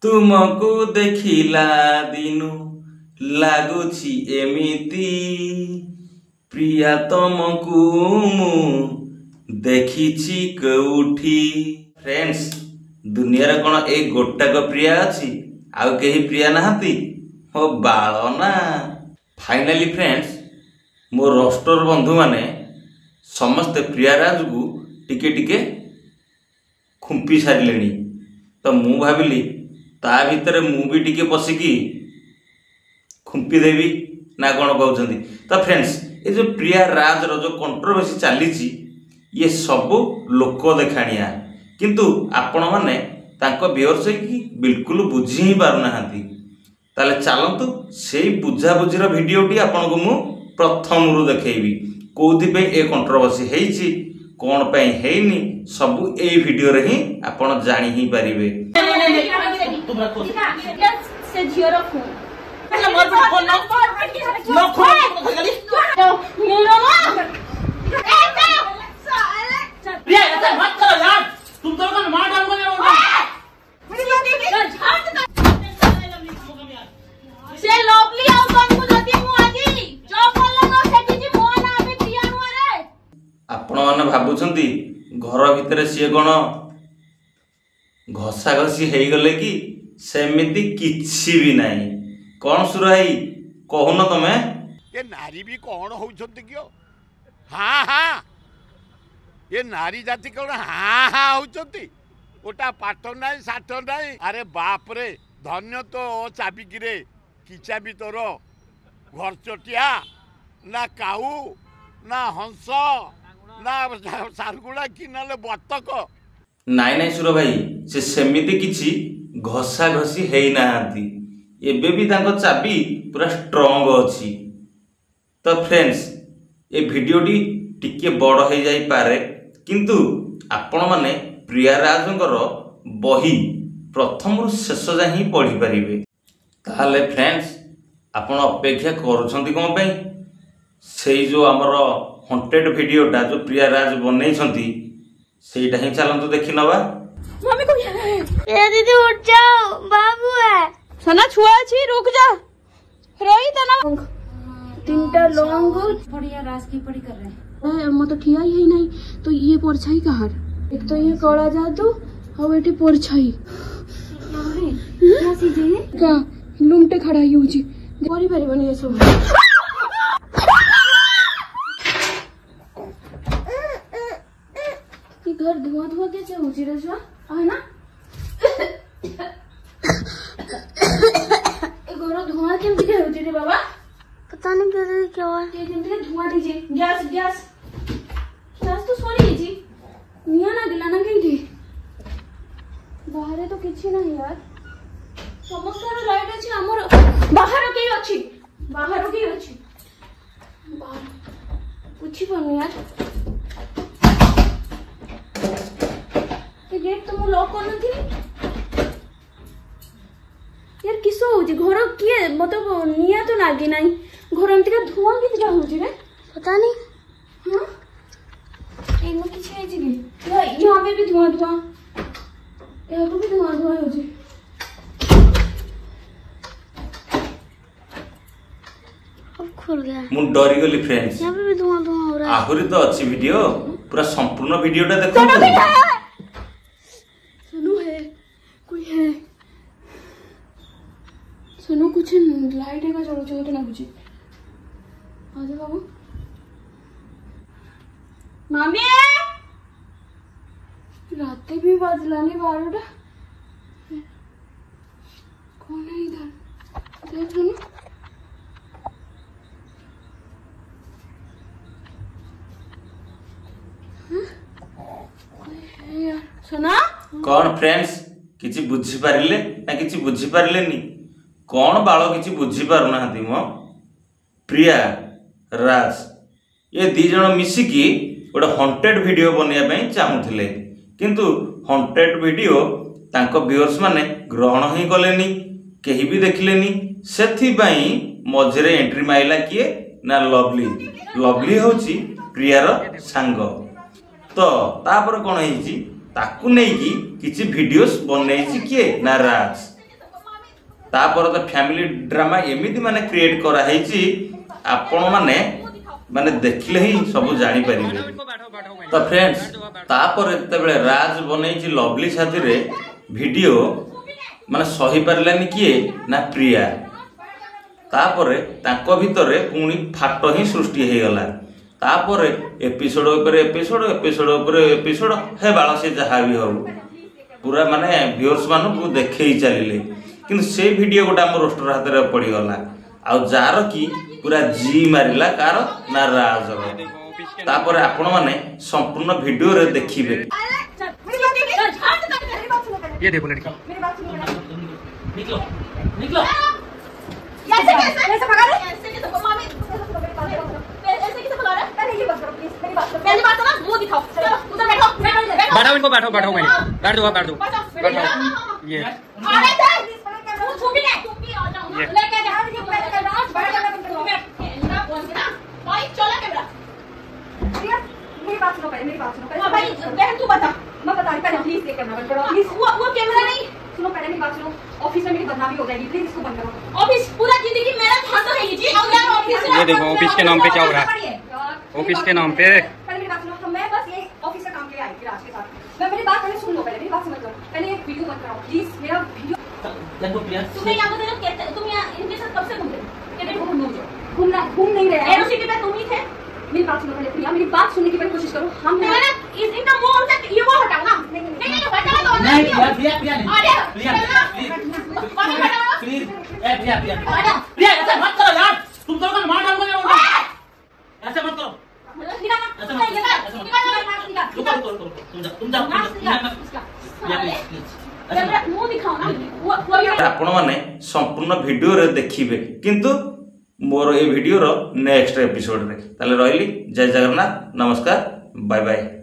तुमको देखिला दिनु लागुछि एमिति प्रिया तुमको मु देखिछि कोउठी। फ्रेंड्स दुनिया कौन ए गोटाक प्रिया अच्छी आउ कहीं प्रिया नहांती हो बाल ना। फाइनाली फ्रेंड्स मो रोस्टर बंधु माने समस्ते प्रियाराज को टिके टिके खुंपी सारे तो मु भाविली ता भितर मु भी टिके पशिकी खुंपी देवी ना कौन कहते। तो फ्रेंड्स ये जो प्रियाराज रो जो कंट्रोवर्सी चली ये सब लोक देखाणिया किंतु आपण माने तांको व्यूअर्स की बिल्कुल बुझी ही पारना ताले चलतु से बुझाबुझीर भिडियोटी आपन को मु प्रथम रु देखैबी कोथि पे ए कंट्रोवर्सी हेइची कोन पे हेइनी सब ए वीडियो रे ही आपन जानि ही परिबे। से झियो रो फोन तुम तो मार डालोगे से लवली आउ तुमको जदी मु आजी जो बोललो न सेठी जी मो ना अबे प्रिया नु रे। आपण माने भाबुछंती घर भितर सिए कोन घसा घसी हेई गले कि सेमिति किछि भी नाही। कोन सुराई कहून तमे ये नारी भी कौन होउछंती कियो। हां हां ये नारी जाति कौन हां हां होउछंती ओटा पाठ नाही साठ नाही। अरे बाप रे धन्य तो चाबी गिरे किचा भी तोर घर चटिया ना काऊ ना हंस ना सारगुड़ा कि नाले बतक नाई नाई सुर भाई से सेमिति किछि घसा घसी हेई नाहांती एबे भी तांको चाबी पूरा स्ट्रांग अछि। तो फ्रेंड्स ए वीडियोटी टिके बड़ हो जाई पारे किंतु आपण माने प्रियाराजंकर बही प्रथम शेष जाए ही पढ़ी पारिबे। ताहले फ्रेंड्स आपण अपेक्षा करूछंती कोन पे से जो हमर हॉन्टेड वीडियोटा जो प्रियाराज बनै छंती सेटा ही चलंतु देखि नबा। मम्मी को ए दीदी उठ जाओ बाबू है सना छुआ छी रुक जा रोई तना तीनटा लॉन्ग बढ़िया रास की पड़ी कर रहे हैं। तो ठिया ही नहीं तो ये परछाई कहार एक तो ये कला जादू और एटी परछाई का लुमटे खड़ा ही होची करि परिबनी ये सब। ये घर धुआं धुआं कैसे होची रे छुआ है ना ए घर धुआं केमति के होची रे बाबा पता नहीं कैसे क्या हुआ ये केमति धुआं दीजिए गैस गैस गैस तो सॉरी जी निया ना दिला ना कहीं थी बाहर तो किछि नहीं यार समस्त लाइट अछि हमर बाहर के अछि बाहर के अछि बाहर कुछ बन यार ये गेट तो मु लॉक करन थी यार किसो होजी घर किए मतलब निया तो लागी नहीं घर अंत का धुआं कितना होजी रे पता नहीं। हां एनो किछि है जी यहाँ पे भी धुआं धुआं यहाँ पे भी धुआं धुआं हो जी। अब खुल गया मु डरी गली फ्रेंड्स यहाँ पे भी धुआं धुआं हो रहा है। आहुरी तो अच्छी वीडियो पूरा संपूर्ण वीडियोटा देखो सुनो है कोई है सुनो कुछ लाइट है का चलो चलो तो ना कुछ आजा बाबू मामी रात भी बजला नहीं 12टा कौन है इधर देख लो यार सुना कौन फ्रेंड्स किछि बुझी पारिले ना किछि बुझी पारिलेनी कौन बाल किछि बुझी पारु नाहंती मो प्रिया राज ये दी जण मिसिकी गोटे हॉन्टेड वीडियो बनैया पई चाहुथिले किंतु हॉन्टेड वीडियो तांको व्यूअर्स माने ग्रहण ही कलेनी केही भी देखलेनी सेथि पई मझरे एंट्री माइला किए ना लवली लवली होची प्रियार सांग तो तापर कोन हेची ताकू नै कि किछि वीडियोस बनैछि किए ना राज तापर तो फैमिली ड्रामा एमती माने क्रिएट करा ହେଇଛି आपण माने देखले ही सब जानी परिबे। तो फ्रेंड्स तापर एतेबेले राज बनेछि लवली साथी रे वीडियो माने सही पारलानी किए ना प्रिया। तापर ताको भितरे पुणी फाट ही सृष्टि हे गला। तापर एपिसोड उपरे एपिसोड एपिसोड उपरे एपिसोड हे बाला से जहा भी हो पूरा माने व्यूअर्स मानू देखे ही चलिले किंतु से वीडियो गोटा हम रोस्टर हाथ रे पड़ी गला आ जार की पूरा जी मारिला कार ना राज तापर आपण माने संपूर्ण वीडियो रे देखिबे। ये देखो लड़का निकलो निकलो कैसे भगा रहे ऐसे कैसे मम्मी ऐसे कैसे बुला रहे पहले ये बात करो प्लीज मेरी बात सुनो पहली बात तो ना वो दिखाओ चलो उधर बैठो बैठो इनको बैठो बैठो मैंने बैठ दो बैठो ये अरे सर वो छुपी आ जाओ लेके जा ये बैठ राज बड़ा भाई चलो कैमरा मेरी बात सुनो पहले हां भाई बहन तू बता मैं बता रही पहले प्लीज ये कैमरा बंद करो प्लीज वो कैमरा नहीं सुनो पहले मेरी बात सुनो ऑफिस में मेरी बदनामी हो जाएगी प्लीज इसको बंद करो। ऑफिस पूरा जिंदगी मेरा था तो है ये जी और यार ऑफिस ये देखो ऑफिस के नाम पे क्या हो रहा है ऑफिस के नाम पे। पहले मेरी बात सुनो तो मैं बस ये ऑफिस का काम के लिए आई थी राज के साथ मैं मेरी बात पहले सुन लो पहले मेरी बात समझ लो पहले ये वीडियो बंद कराओ प्लीज मेरा वीडियो तुम्हें यहाँ बताओ तुम यहाँ इनके साथ कब से घूमना घूम नहीं रहे एरोसिटी पे तुम ही थे। मेरी बात सुनो पहले प्रिया मेरी बात सुनने की पहले कोशिश करो हम इनका मुंह से ये वो हटाओ ना नहीं हटाओ तो नहीं प्लीज प्रिया ऐसा मत करो यार तुम दोनों को मार डालोगे ऐसे मत करो आपण माने संपूर्ण वीडियो रे देखिबे किंतु मोर ए वीडियो रो नेक्स्ट एपिसोड रे ताले रहली। जय जगन्नाथ नमस्कार बाय बाय।